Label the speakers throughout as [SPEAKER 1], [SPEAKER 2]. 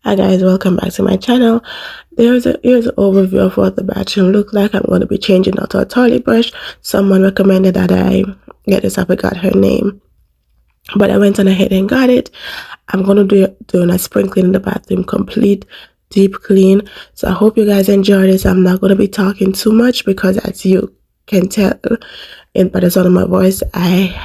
[SPEAKER 1] Hi guys, welcome back to my channel. Here's an overview of what the bathroom look like. I'm going to be changing out our toilet brush. Someone recommended that I get this. I forgot her name, but I went on ahead and got it. I'm going to do doing a sprinkling in the bathroom, complete deep clean. So I hope you guys enjoy this. I'm not going to be talking too much because, as you can tell by the sound of my voice, I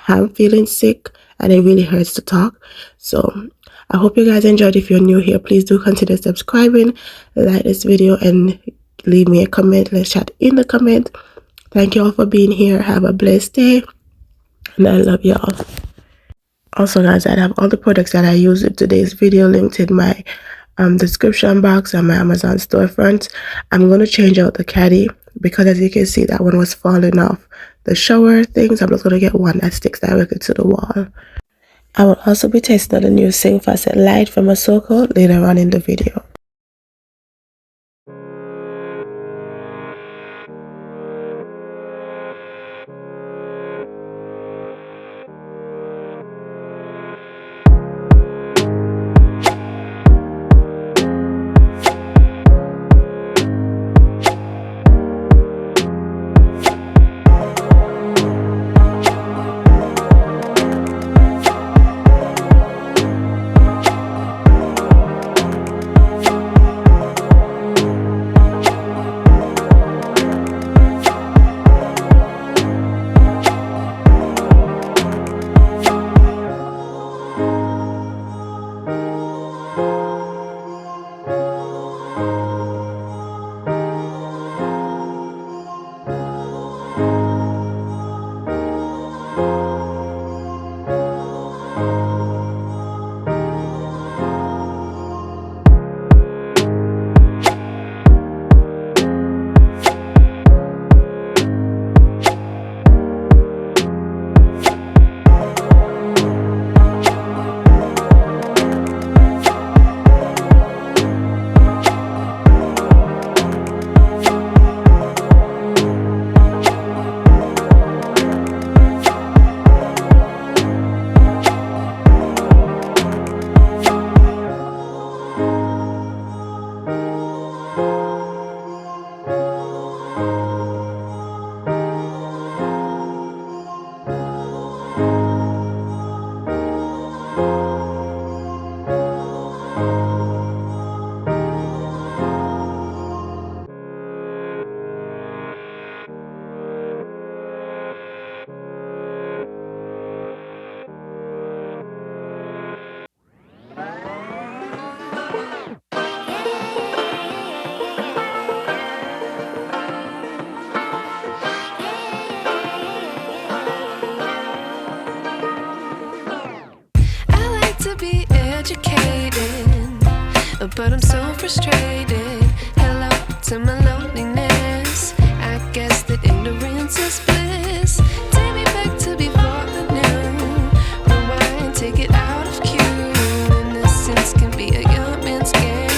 [SPEAKER 1] am feeling sick and it really hurts to talk. So I hope you guys enjoyed. If you're new here, please do consider subscribing, like this video, and leave me a comment. Let's chat in the comment. Thank you all for being here. Have a blessed day, and I love y'all. Also, guys, I have all the products that I use in today's video linked in my description box on my Amazon storefront. I'm going to change out the Caddy because, as you can see, that one was falling off the shower things. I'm just going to get one that sticks directly to the wall. I will also be testing out the new Faucet light from Asoko later on in the video.
[SPEAKER 2] But I'm so frustrated. Hello to my loneliness. I guess that ignorance is bliss. Take me back to before I knew. Rewind, take it out of cue. Innocence can be a young man's game.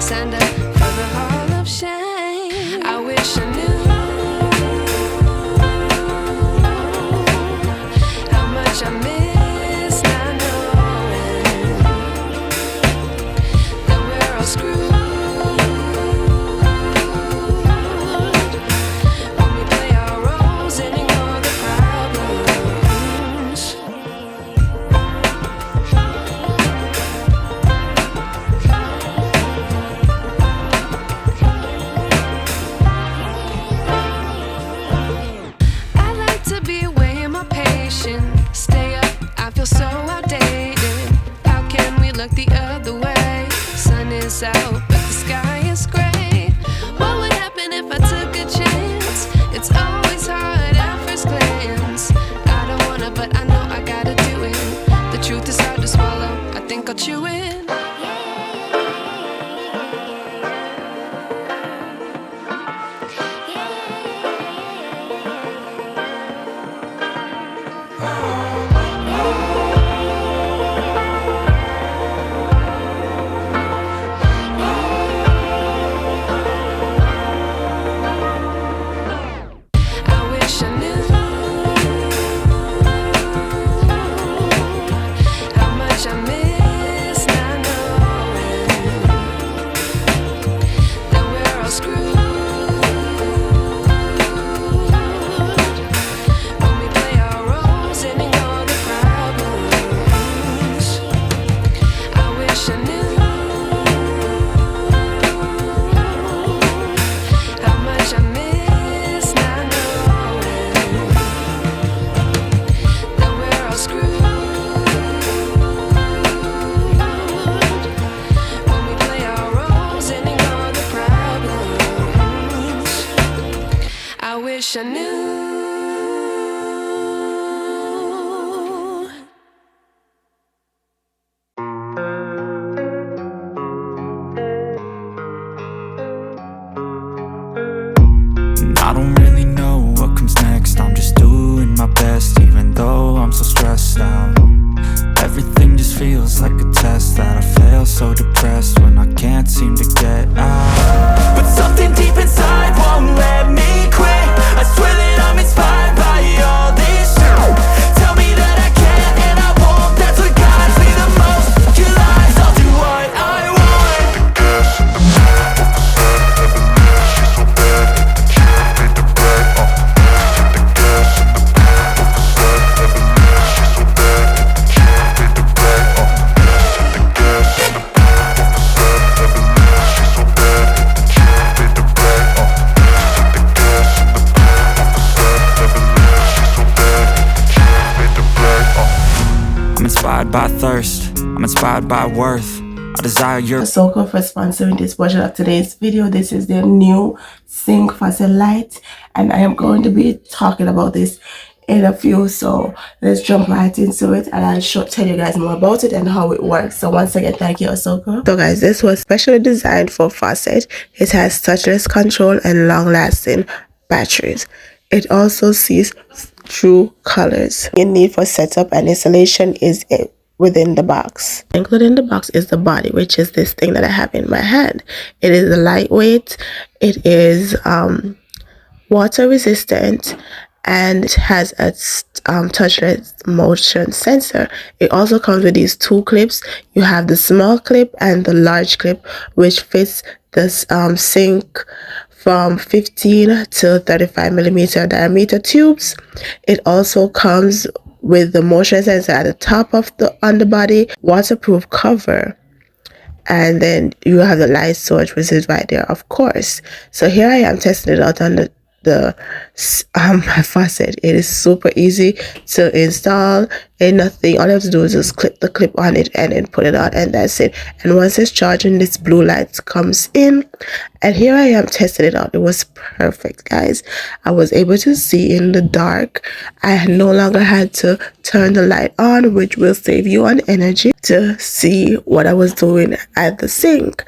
[SPEAKER 2] Signed up for the hall of shame. I wish I knew how much I miss not knowing that we're all screwed. When we play our roles and ignore the problems. I like to be away in my patience. Stay up, I feel so outdated. How can we look the other way? Sun is out, but the sky is gray. What would happen if I took a chance? It's always hard at first glance. I don't wanna, but I know I gotta do it. The truth is hard to swallow, I think I'll chew it. I wish I knew how much I miss not knowing
[SPEAKER 3] feels like a test that I fail. So depressed when I can't seem to get out. But something deep inside won't let me quit. I swear that I'm inspired by all this shit. Tell me that I can't and I won't. That's what guides me the most. Your lies, I'll do what I want. I'm inspired by thirst, I'm inspired by worth. I desire your
[SPEAKER 1] Asoko for sponsoring this portion of today's video. This is their new sink faucet light, and I am going to be talking about this in a few, so let's jump right into it and I'll tell you guys more about it and how it works. So once again, thank you, Asoko. So guys, this was specially designed for faucet. It has touchless control and long-lasting batteries. It also sees true colors. Your need for setup and installation is within the box. Included in the box is the body, which is this thing that I have in my hand. It is lightweight, it is water resistant, and it has a touchless motion sensor. It also comes with these two clips. You have the small clip and the large clip, which fits this sink from 15 to 35 millimeter diameter tubes. It also comes with the motion sensor at the top of the underbody, waterproof cover, and then you have the light switch, which is right there, of course. So here I am testing it out on my faucet. It is super easy to install. Ain't nothing. All you have to do is just clip the clip on it and then put it on, and that's it. And once it's charging, this blue light comes in, and here I am testing it out. It was perfect, guys. I was able to see in the dark. I no longer had to turn the light on, which will save you on energy, to see what I was doing at the sink,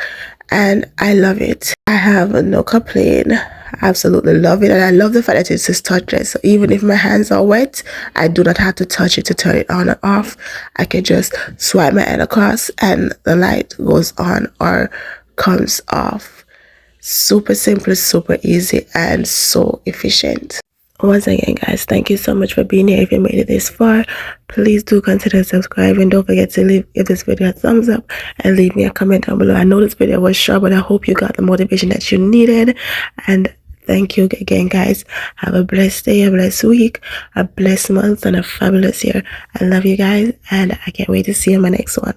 [SPEAKER 1] and I love it. I have no complaint. I absolutely love it, and I love the fact that it's just touchless. So even if my hands are wet, I do not have to touch it to turn it on or off. I can just swipe my hand across and the light goes on or comes off. Super simple, super easy, and so efficient. Once again, guys, thank you so much for being here. If you made it this far, please do consider subscribing. Don't forget to give this video a thumbs up and leave me a comment down below. I know this video was short, but I hope you got the motivation that you needed. And thank you again, guys. Have a blessed day, a blessed week, a blessed month, and a fabulous year. I love you guys, and I can't wait to see you in my next one.